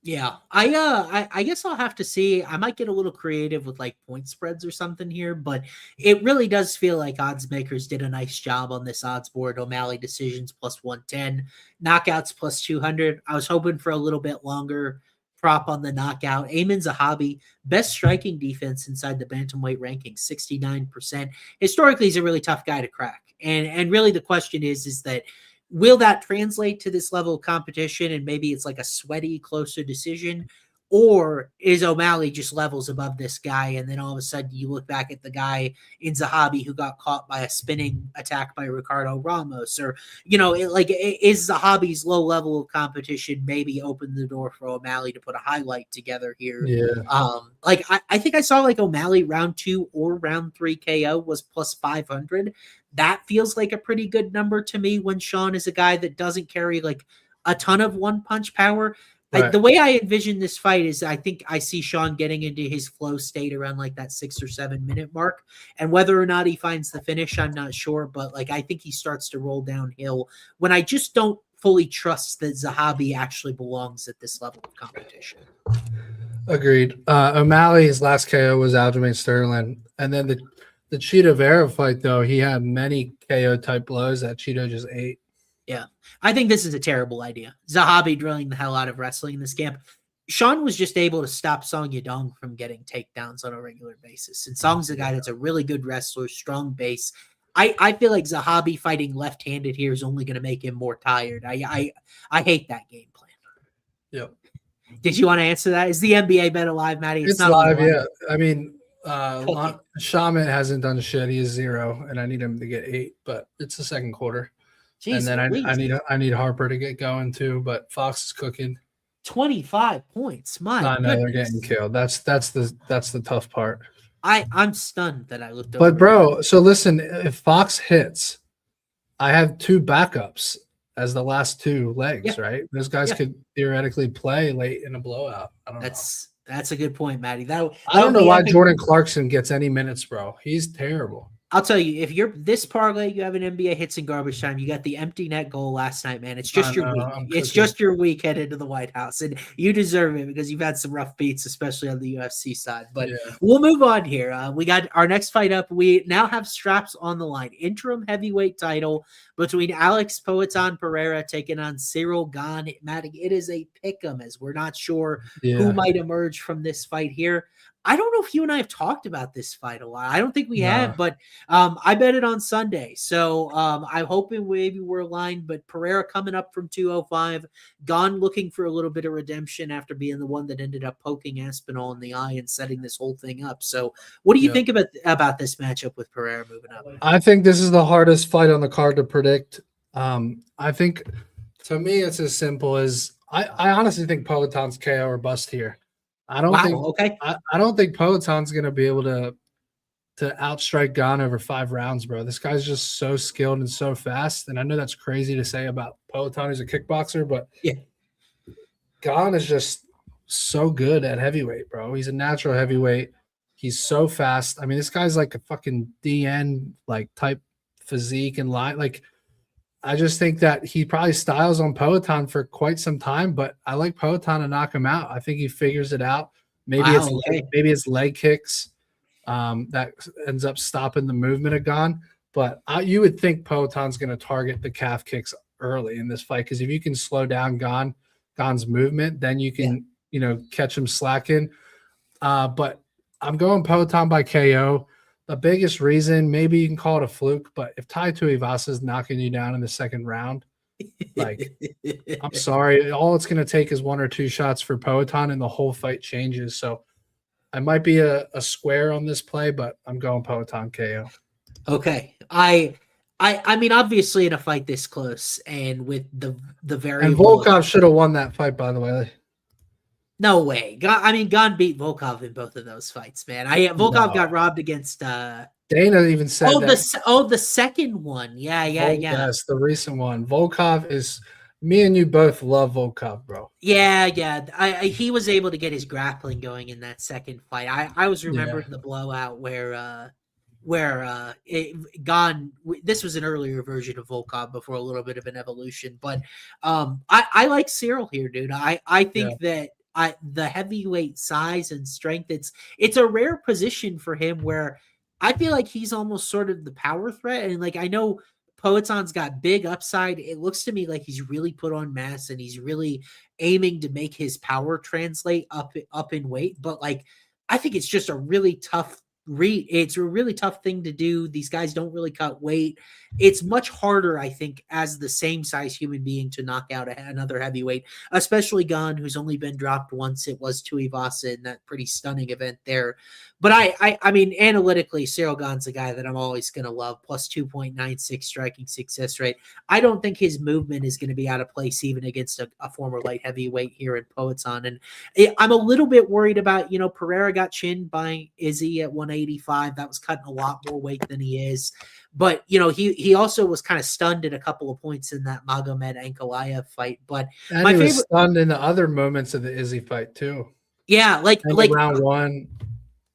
Yeah. I guess I'll have to see. I might get a little creative with like point spreads or something here, but it really does feel like odds makers did a nice job on this odds board. O'Malley decisions plus 110, knockouts plus 200. I was hoping for a little bit longer prop on the knockout. Ayman Zahabi, best striking defense inside the bantamweight ranking, 69%. Historically, he's a really tough guy to crack. And really the question is that will that translate to this level of competition and maybe it's like a sweaty, closer decision? Or is O'Malley just levels above this guy, and then all of a sudden you look back at the guy in Zahabi who got caught by a spinning attack by Ricardo Ramos? Or, is Zahabi's low level of competition maybe open the door for O'Malley to put a highlight together here? Yeah. I think I saw like O'Malley round 2 or round 3 KO was plus 500. That feels like a pretty good number to me when Sean is a guy that doesn't carry like a ton of one punch power. Right. The way I envision this fight is I think I see Sean getting into his flow state around like that 6 or 7 minute mark. And whether or not he finds the finish, I'm not sure. But like I think he starts to roll downhill when I just don't fully trust that Zahabi actually belongs at this level of competition. Agreed. O'Malley's last KO was Aljamain Sterling. And then the Chito Vera fight, though, he had many KO type blows that Chito just ate. Yeah, I think this is a terrible idea. Zahabi drilling the hell out of wrestling in this camp. Sean was just able to stop Song Yadong from getting takedowns on a regular basis. And Song's a guy that's a really good wrestler, strong base. I feel like Zahabi fighting left-handed here is only going to make him more tired. I hate that game plan. Yep. Did you want to answer that? Is the NBA bet alive, Matty? It's not live, yeah. I mean, Shaman hasn't done shit. He is 0, and I need him to get 8, but it's the second quarter. Jeez, and then I need Harper to get going too, but Fox is cooking. 25 points. I know they're getting killed. That's the tough part. I'm stunned that I looked over. But bro, so listen, if Fox hits, I have 2 backups as the last 2 legs, right? Those guys could theoretically play late in a blowout. I don't know. That's a good point, Matty. I don't know why Jordan Clarkson gets any minutes, bro. He's terrible. I'll tell you, if you're this parlay, you have an NBA hits in garbage time. You got the empty net goal last night, man. It's just your week. It's just your week headed to the White House, and you deserve it because you've had some rough beats, especially on the UFC side. But we'll move on here. We got our next fight up. We now have straps on the line. Interim heavyweight title between Alex Poatan Pereira taking on Cyril Gane. Matt, it is a pick'em as we're not sure who might emerge from this fight here. I don't know if you and I have talked about this fight a lot. I don't think we have, but I bet it on Sunday. So I'm hoping maybe we're aligned, but Pereira coming up from 205, Gane looking for a little bit of redemption after being the one that ended up poking Aspinall in the eye and setting this whole thing up. So what do you think about this matchup with Pereira moving up? I think this is the hardest fight on the card to predict. I think to me, it's as simple as I honestly think Poatan's KO or bust here. I don't think Poatan's going to be able to outstrike Gane over 5 rounds, bro. This guy's just so skilled and so fast. And I know that's crazy to say about Poatan, who's a kickboxer, but Gon is just so good at heavyweight, bro. He's a natural heavyweight. He's so fast. I mean, this guy's like a fucking DN like type physique and line. Like, I just think that he probably styles on Poatan for quite some time, but I like Poatan to knock him out. I think he figures it out. Maybe it's leg kicks that ends up stopping the movement of Gon. But you would think Poatan's going to target the calf kicks early in this fight, because if you can slow down Gon's movement, then you can catch him slacking. But I'm going Poatan by KO. The biggest reason, maybe you can call it a fluke, but if Tai Tuivasa is knocking you down in the second round, like, I'm sorry, all it's going to take is 1 or 2 shots for Poatan and the whole fight changes. So I might be a square on this play, but I'm going Poatan KO. Okay. I mean, obviously in a fight this close and with the very and Volkov should have won that fight, by the way. No way. Gon beat Volkov in both of those fights, man. Volkov got robbed against Dana even said the second one. Yeah. Yes, the recent one. Volkov is, me and you both love Volkov, bro. Yeah. He was able to get his grappling going in that second fight. I was remembering the blowout where this was an earlier version of Volkov before a little bit of an evolution, but I like Cyril here, dude. I think that the heavyweight size and strength, it's a rare position for him where I feel like he's almost sort of the power threat. And like, I know Poatan's got big upside. It looks to me like he's really put on mass and he's really aiming to make his power translate up in weight. But like, I think it's just a really tough it's a really tough thing to do. These guys don't really cut weight. It's much harder, I think, as the same size human being to knock out another heavyweight, especially Gon, who's only been dropped once. It was Tuivasa in that pretty stunning event there. But I mean, analytically, Cyril Gon's a guy that I'm always going to love, plus 2.96 striking success rate. I don't think his movement is going to be out of place even against a former light heavyweight here in Poatan. And I'm a little bit worried about, Pereira got chinned by Izzy at 185. That was cutting a lot more weight than he is. But, he also was kind of stunned at a couple of points in that Magomed Ankalaev fight. But and he was stunned in the other moments of the Izzy fight too. Yeah, like round one.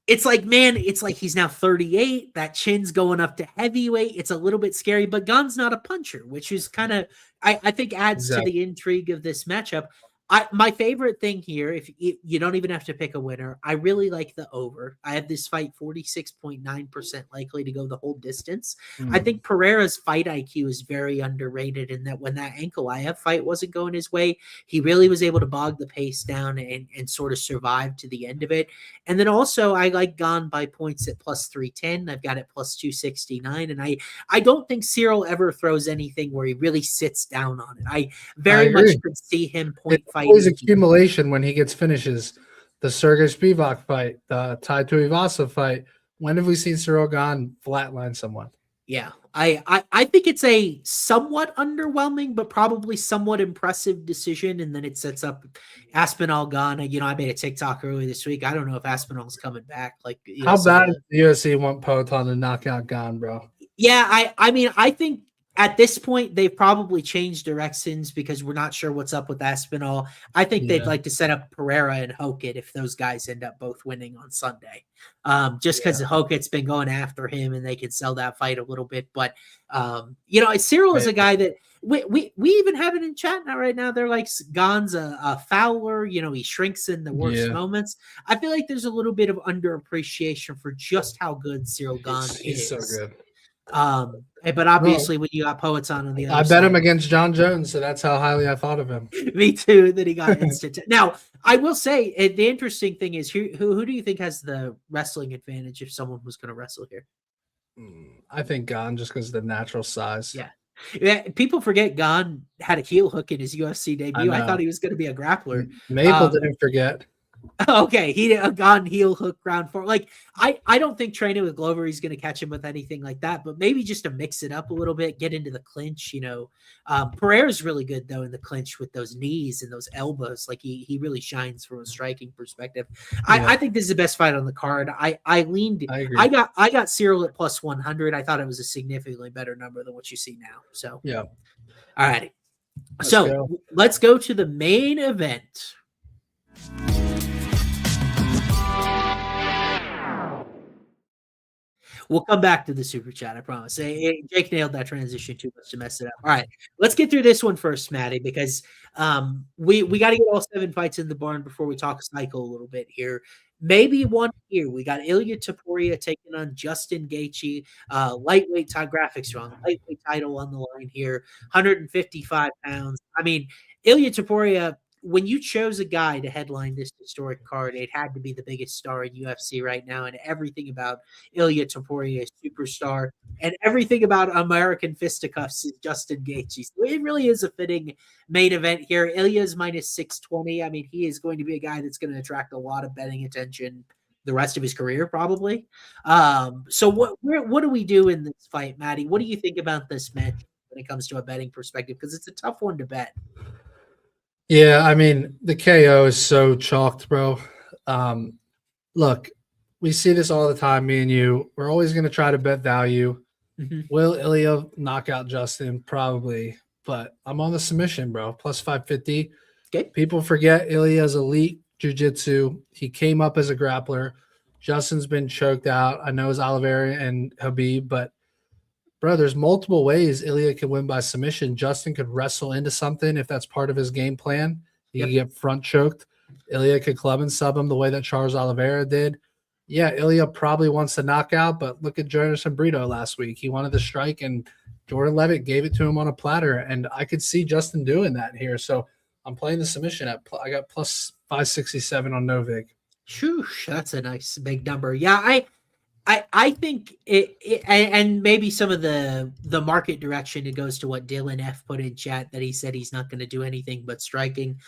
It's like, man, it's like he's now 38. That chin's going up to heavyweight. It's a little bit scary, but Gon's not a puncher, which is kind of, I think, adds to the intrigue of this matchup. My favorite thing here, if you don't even have to pick a winner, I really like the over. I have this fight 46.9% likely to go the whole distance. I think Pereira's fight IQ is very underrated in that when that Ankalaev fight wasn't going his way, he really was able to bog the pace down and sort of survive to the end of it. And then also I like Gon by points at plus 310. I've got it plus 269. And I don't think Cyril ever throws anything where he really sits down on it. I very much could see him point fight. Always accumulation when he gets finishes. The Sergey Spivak fight, the Tai Tuivasa fight. When have we seen Cyril Gon flatline someone? Yeah, I think it's a somewhat underwhelming, but probably somewhat impressive decision. And then it sets up Aspinall Gon. I made a TikTok earlier this week. I don't know if Aspinall's coming back. Like, how bad does the UFC want Poatan to knock out Gon, bro? Yeah, I mean, I think at this point, they've probably changed directions because we're not sure what's up with Aspinall. I think they'd like to set up Pereira and Hokit if those guys end up both winning on Sunday. Just because Hokit's been going after him and they can sell that fight a little bit. But, Cyril is a guy that we even have it in chat now right now. They're like, Gon's a fouler. He shrinks in the worst moments. I feel like there's a little bit of underappreciation for just how good Cyril Gon is. He's so good. But obviously when you got Poatan on the other side, I bet him against John Jones, so that's how highly I thought of him. Me too. That he got instant. Now I will say the interesting thing is who do you think has the wrestling advantage if someone was going to wrestle here? I think Gon, just because of the natural size. Yeah, people forget Gon had a heel hook in his UFC debut. I thought he was going to be a grappler. Maple didn't forget. Okay, he Gon heel hook ground for like I don't think training with Glover he's going to catch him with anything like that, but maybe just to mix it up a little bit, get into the clinch. Pereira's really good though in the clinch with those knees and those elbows. Like he really shines from a striking perspective. I think this is the best fight on the card. I got Cyril at plus 100. I thought it was a significantly better number than what you see now. So yeah, all righty. So let's go to the main event. We'll come back to the super chat, I promise. Jake nailed that transition too much to mess it up. All right, let's get through this one first, Matty, because we got to get all 7 fights in the barn before we talk cycle a little bit here. Maybe one here. We got Ilya Topuria taking on Justin Gaethje. Lightweight graphics wrong. Lightweight title on the line here. 155 pounds. I mean, Ilya Topuria, when you chose a guy to headline this historic card, it had to be the biggest star in UFC right now, and everything about Ilya Topuria is superstar, and everything about American fisticuffs is Justin Gaethje. So it really is a fitting main event here. Ilya's minus 620. I mean, he is going to be a guy that's going to attract a lot of betting attention the rest of his career, probably. So what do we do in this fight, Matty? What do you think about this match when it comes to a betting perspective? Because it's a tough one to bet. Yeah, I mean, the KO is so chalked, bro. Look, we see this all the time, me and you. We're always going to try to bet value. Mm-hmm. Will Ilya knock out Justin? Probably. But I'm on the submission, bro. Plus 550. Okay. People forget Ilya's elite jiu-jitsu. He came up as a grappler. Justin's been choked out. I know it's Oliveira and Khabib, but bro, there's multiple ways Ilya could win by submission. Justin could wrestle into something if that's part of his game plan. He could get front choked. Ilya could club and sub him the way that Charles Oliveira did. Yeah, Ilya probably wants to knock out, but look at Jonathan Brito last week. He wanted the strike, and Jordan Levitt gave it to him on a platter, and I could see Justin doing that here. So I'm playing the submission at I got plus 567 on Novig. Shoosh, that's a nice big number. Yeah, I think it and maybe some of the market direction, it goes to what Dylan F put in chat, that he said he's not going to do anything but striking.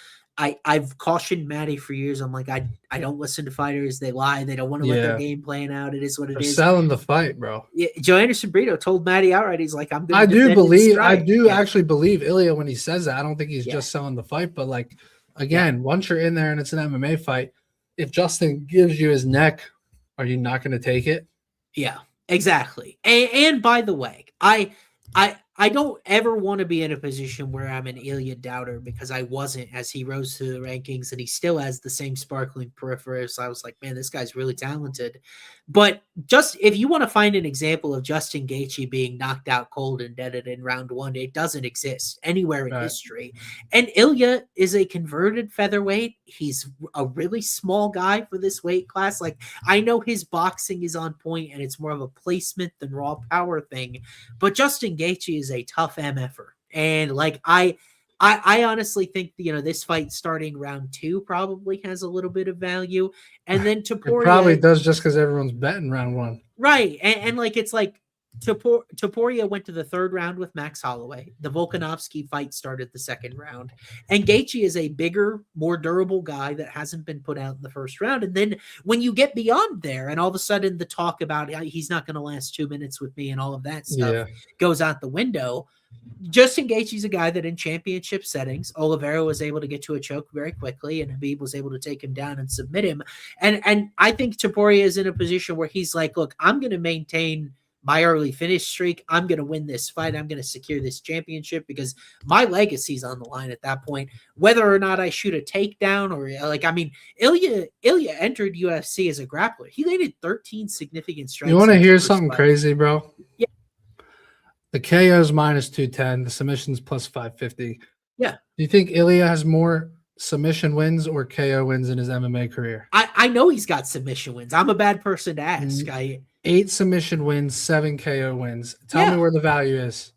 I've cautioned Matty for years. I'm like, I don't listen to fighters. They lie. They don't want to let their game plan out. It is what it is. Selling the fight, bro. Yeah, Joe Anderson Brito told Matty outright, he's like, I'm going to I do actually believe Ilya when he says that. I don't think he's just selling the fight, but like, again, once you're in there and it's an MMA fight, if Justin gives you his neck, are you not going to take it? Yeah, exactly. And by the way, I don't ever want to be in a position where I'm an Ilya doubter, because I wasn't as he rose through the rankings, and he still has the same sparkling periphery. So I was like, man, this guy's really talented. But just if you want to find an example of Justin Gaethje being knocked out cold and deaded in round 1, it doesn't exist anywhere in history. And Ilya is a converted featherweight. He's a really small guy for this weight class. Like, I know his boxing is on point and it's more of a placement than raw power thing, but Justin Gaethje is a tough MFer. And like, I honestly think, this fight starting round 2 probably has a little bit of value. And then Topuria, it probably does, just because everyone's betting round 1. Right. And like, it's like Topuria went to the 3rd round with Max Holloway. The Volkanovski fight started the 2nd round. And Gaethje is a bigger, more durable guy that hasn't been put out in the 1st round. And then when you get beyond there, and all of a sudden the talk about he's not going to last 2 minutes with me and all of that stuff goes out the window. Justin Gaethje's a guy that in championship settings, Oliveira was able to get to a choke very quickly, and Khabib was able to take him down and submit him. And I think Topuria is in a position where he's like, look, I'm going to maintain my early finish streak. I'm going to win this fight. I'm going to secure this championship, because my legacy's on the line at that point, whether or not I shoot a takedown or Ilya entered UFC as a grappler. He landed 13 significant strikes. You want to hear something crazy, bro? Yeah. The KO is minus 210. The submission's plus 550. Yeah. Do you think Ilya has more submission wins or KO wins in his MMA career? I know he's got submission wins. I'm a bad person to ask. 8 submission wins, 7 KO wins. Tell me where the value is.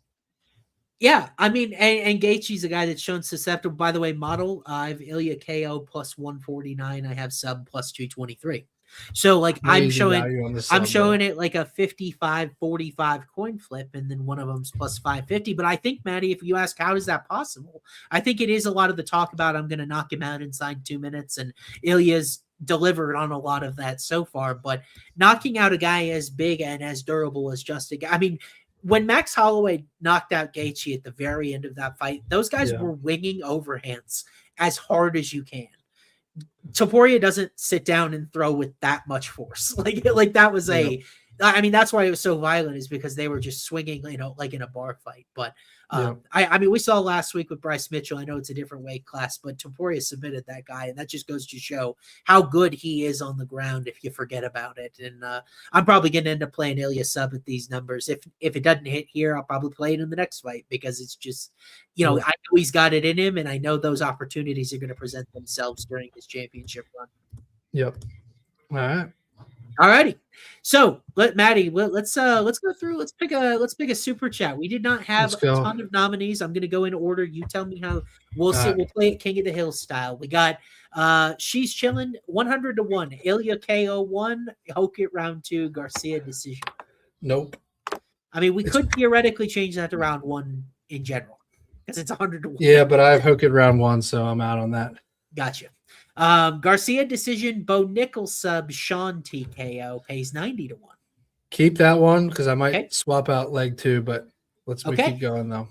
Yeah, I mean, and Gaethje's a guy that's shown susceptible. By the way, model, I have Ilya KO plus 149. I have sub plus 223. So like, I'm showing it like a 55-45 coin flip, and then one of them's plus 550. But I think, Matty, if you ask how is that possible, I think it is a lot of the talk about I'm going to knock him out inside 2 minutes, and Ilya's delivered on a lot of that so far. But knocking out a guy as big and as durable as Justin, I mean, when Max Holloway knocked out Gaethje at the very end of that fight, those guys were winging overhands as hard as you can. Topuria doesn't sit down and throw with that much force. Like that was I mean, that's why it was so violent, is because they were just swinging, like in a bar fight. But Yeah. I mean, we saw last week with Bryce Mitchell. I know it's a different weight class, but Topuria submitted that guy, and that just goes to show how good he is on the ground if you forget about it. And I'm probably going to end up playing Ilya Sub at these numbers. If it doesn't hit here, I'll probably play it in the next fight, because it's just, I know he's got it in him, and I know those opportunities are going to present themselves during his championship run. Yep. All right. All righty. So Matty, let's go through. Let's pick a super chat. We did not have a ton of nominees. I'm gonna go in order. You tell me how we'll play it King of the Hill style. We got She's Chilling 100-1, Ilya KO 1, Hokit round 2, Garcia decision. Nope. I mean, we could theoretically change that to round 1 in general, because it's 100-1. Yeah, but I have Hokit round 1, so I'm out on that. Gotcha. Garcia decision, Bo Nichols sub, Sean TKO pays 90-1. Keep that one, because I might swap out leg 2, but let's keep going though.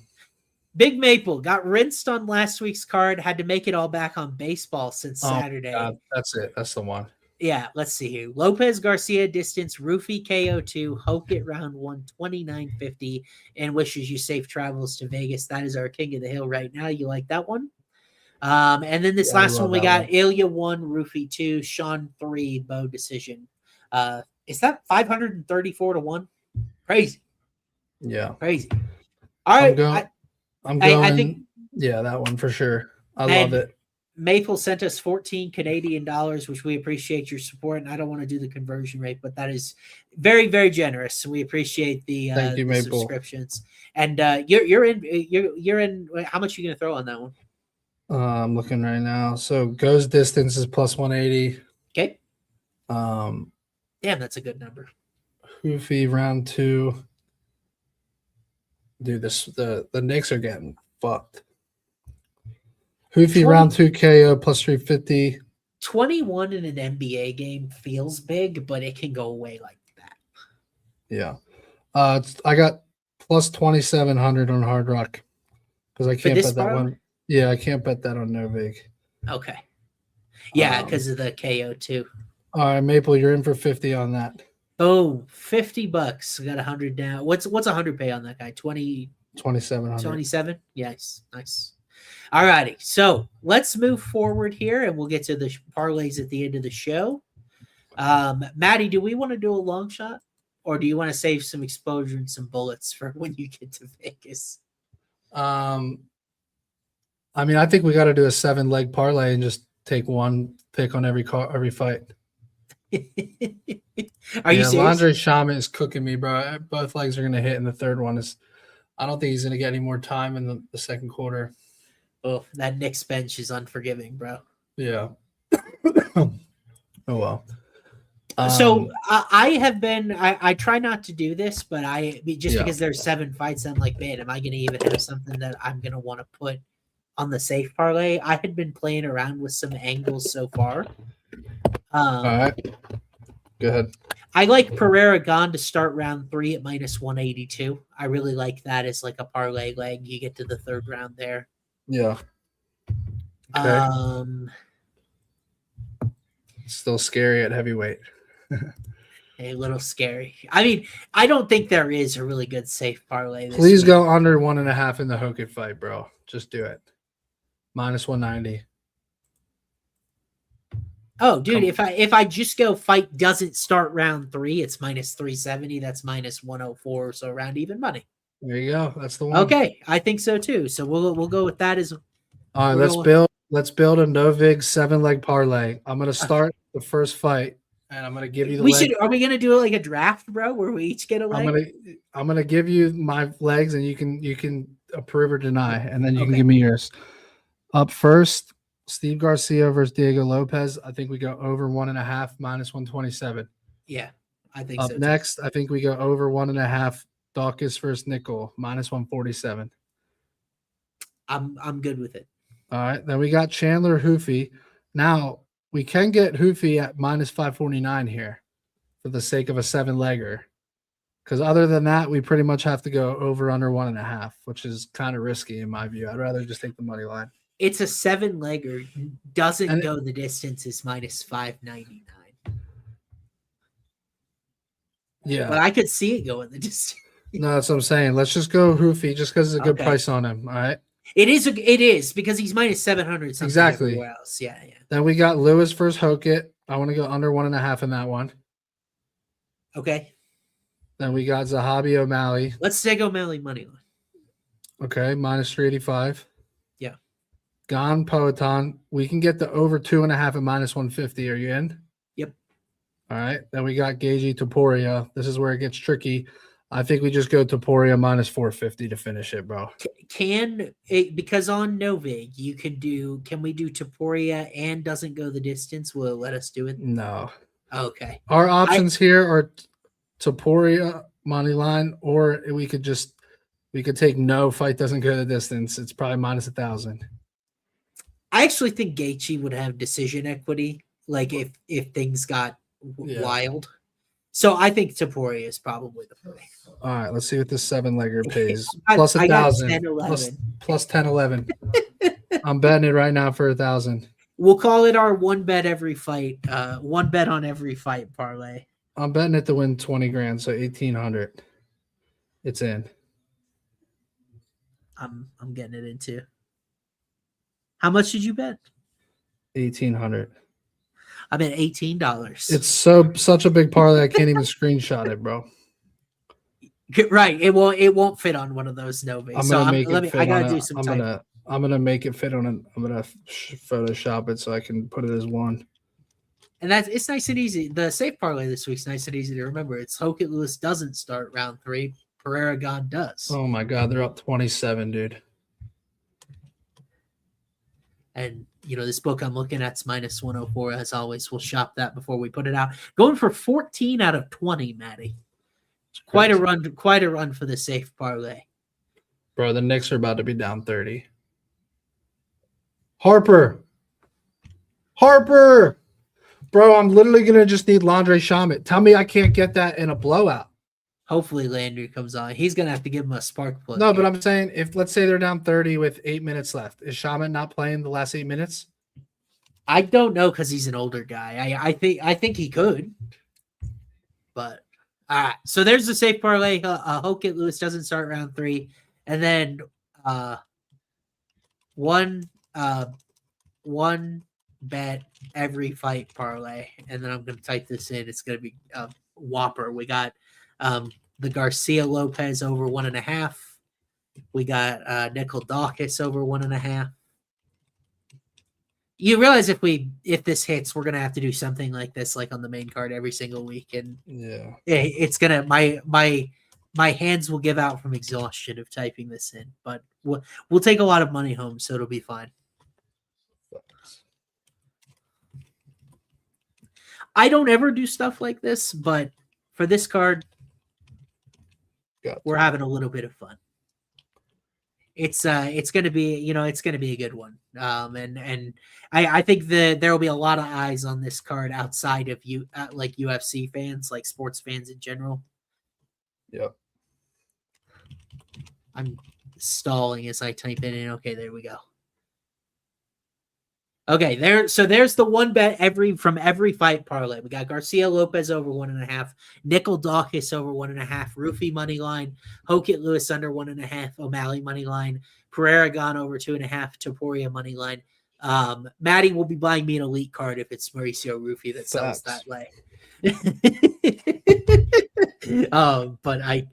Big Maple got rinsed on last week's card, had to make it all back on baseball since Saturday. God, that's it. That's the one. Yeah, let's see here. Lopez Garcia distance, Roofy KO2, Hokit round 1, 29.50, and wishes you safe travels to Vegas. That is our King of the Hill right now. You like that one? And then this last one, we got Ilya 1, Roofy 2, Sean 3, Bo decision. Is that 534-1? Crazy. Yeah. Crazy. All right. I'm going. I think, yeah, that one for sure. I love it. Maple sent us 14 Canadian dollars, which we appreciate your support. And I don't want to do the conversion rate, but that is very, very generous. So we appreciate the, Thank you, Maple. subscriptions. And you're in. How much are you going to throw on that one? I'm looking right now. So goes distance is plus 180. Okay. Damn, that's a good number. Hoofy round 2. Dude, the Knicks are getting fucked. Hoofy round 2 KO plus 350. 21 in an NBA game feels big, but it can go away like that. Yeah. I got plus 2,700 on Hard Rock, because I can't bet that one. Yeah, I can't bet that on Novig. Okay. Yeah, because of the KO too. All right, Maple, you're in for 50 on that. Oh, $50. We got 100 down. What's 100 pay on that guy? 2,700. 27? Yes, nice. All righty. So let's move forward here, and we'll get to the parlays at the end of the show. Matty, do we want to do a long shot, or do you want to save some exposure and some bullets for when you get to Vegas? I mean, I think we got to do a 7-leg parlay and just take one pick on every fight. Are you serious? Landry Shaman is cooking me, bro. Both legs are going to hit, and the third one is. I don't think he's going to get any more time in the second quarter. Oh, that Knicks bench is unforgiving, bro. Yeah. Oh well. So I have been. I try not to do this, but because there's 7 fights, I'm like, man, am I going to even have something that I'm going to want to put on the safe parlay? I had been playing around with some angles so far. All right. Go ahead. I like Pereira Gone to start round 3 at minus 182. I really like that as like a parlay leg. You get to the third round there. Yeah. Okay. Still scary at heavyweight. A little scary. I mean, I don't think there is a really good safe parlay. Please go under 1.5 in the Hokit fight, bro. Just do it. Minus 190. Oh, dude, if I just go fight doesn't start round 3, it's minus 370. That's minus 104. So around even money. There you go. That's the one. Okay, I think so too. So we'll go with that as. All right, let's build a Novig 7-leg parlay. I'm gonna start the first fight, and I'm gonna give you the. Are we gonna do it like a draft, bro, where we each get a leg? I'm gonna give you my legs, and you can approve or deny, and then you can give me yours. Up first. Steve Garcia versus Diego Lopez. I think we go over 1.5 minus 127. Yeah, I think so. Up next, I think we go over 1.5 Dawkins versus Nickel minus 147. I'm good with it. All right. Then we got Chandler Hoofy. Now we can get Hoofy at minus 549 here for the sake of a 7-legger. Because other than that, we pretty much have to go over under 1.5, which is kind of risky in my view. I'd rather just take the money line. It's a 7-legger. Doesn't go the distance is minus 599. Yeah. But I could see it going the distance. No, that's what I'm saying. Let's just go Hoofy just because it's a good Okay. price on him. All right. It is because he's minus 700 something Exactly. everywhere else. Yeah. Then we got Lewis versus Hokit. I want to go under 1.5 in that one. Okay. Then we got Zahabi O'Malley. Let's take O'Malley money line. Okay, minus 385. Yeah. Gon Poetan. We can get the over 2.5 at minus 150. Are you in? Yep. All right. Then we got Gagey Topuria. This is where it gets tricky. I think we just go Topuria minus 450 to finish it, bro. Because on Novig you can we do Topuria and doesn't go the distance? Will it let us do it? No. Okay. Our options here are Topuria money line, or we could take no fight doesn't go the distance. It's probably minus 1,000. I actually think Gaethje would have decision equity, like if things got wild. So I think Topuria is probably the play. All right, let's see what this 7-legger pays. Plus 1,000. Plus 10, 11. I'm betting it right now for 1,000. We'll call it our one bet every fight. One bet on every fight parlay. I'm betting it to win 20 grand, so 1,800. It's in. I'm getting it into. How much did you bet? 1,800. I bet $18. It's such a big parlay I can't even screenshot it, bro. Right. It won't fit on one of those Novaes. I gotta do some typing. I'm gonna make it fit on it. I'm gonna Photoshop it so I can put it as one. And it's nice and easy. The safe parlay this week's nice and easy to remember. It's Hokit Lewis doesn't start round 3. Pereira Gon does. Oh my god, they're up 27, dude. And this book I'm looking at's minus 104 as always. We'll shop that before we put it out. Going for 14 out of 20, Matty. Quite a run for the safe parlay. Bro, the Knicks are about to be down 30. Harper. Bro, I'm literally going to just need Landry Shamet. Tell me I can't get that in a blowout. Hopefully Landry comes on. He's going to have to give him a spark plug. No, but I'm saying if let's say they're down 30 with 8 minutes left, is Shamet not playing the last 8 minutes? I don't know because he's an older guy. I think he could. But all right. So there's the safe parlay. Hokit Lewis doesn't start round 3. And then one bet every fight parlay. And then I'm going to type this in. It's going to be a whopper. We got the Garcia Lopez over 1.5. We got Nickel Dawkins over 1.5. You realize if this hits, we're gonna have to do something like this, like on the main card every single week, and it's gonna my hands will give out from exhaustion of typing this in. But we'll take a lot of money home, so it'll be fine. I don't ever do stuff like this, but for this card, we're having a little bit of fun. It's gonna be a good one. And I think there will be a lot of eyes on this card outside of like UFC fans, like sports fans in general. Yep. I'm stalling as I type it in. Okay, there we go. Okay, there's the one bet from every fight parlay. We got Garcia Lopez over 1.5, Nickel Dawkins over 1.5, Roofy money line, Hokit Lewis under 1.5, O'Malley money line, Pereira Gon over 2.5, Topuria money line. Matty will be buying me an elite card if it's Mauricio Roofy that sells that way. But I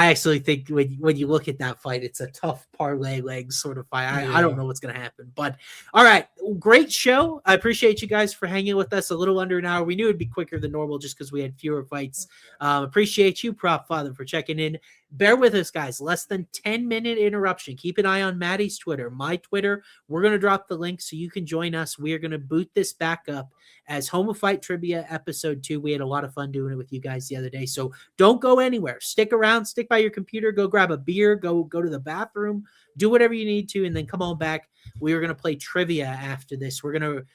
actually think when you look at that fight, it's a tough parlay leg sort of fight. I don't know what's going to happen, but all right, great show. I appreciate you guys for hanging with us a little under an hour. We knew it'd be quicker than normal just because we had fewer fights. Appreciate you, Prop Father, for checking in. Bear with us, guys. Less than 10-minute interruption. Keep an eye on Matty's Twitter, my Twitter. We're going to drop the link so you can join us. We are going to boot this back up as Home of Fight Trivia Episode 2. We had a lot of fun doing it with you guys the other day. So don't go anywhere. Stick around. Stick by your computer. Go grab a beer. Go to the bathroom. Do whatever you need to, and then come on back. We are going to play trivia after this. We're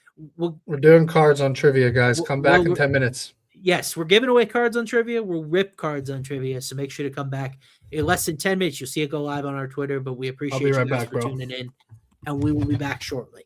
doing cards on trivia, guys. Come back in 10 minutes. Yes, we're giving away cards on trivia. We'll rip cards on trivia, so make sure to come back in less than 10 minutes. You'll see it go live on our Twitter, but we appreciate you guys for tuning in, and we will be back shortly.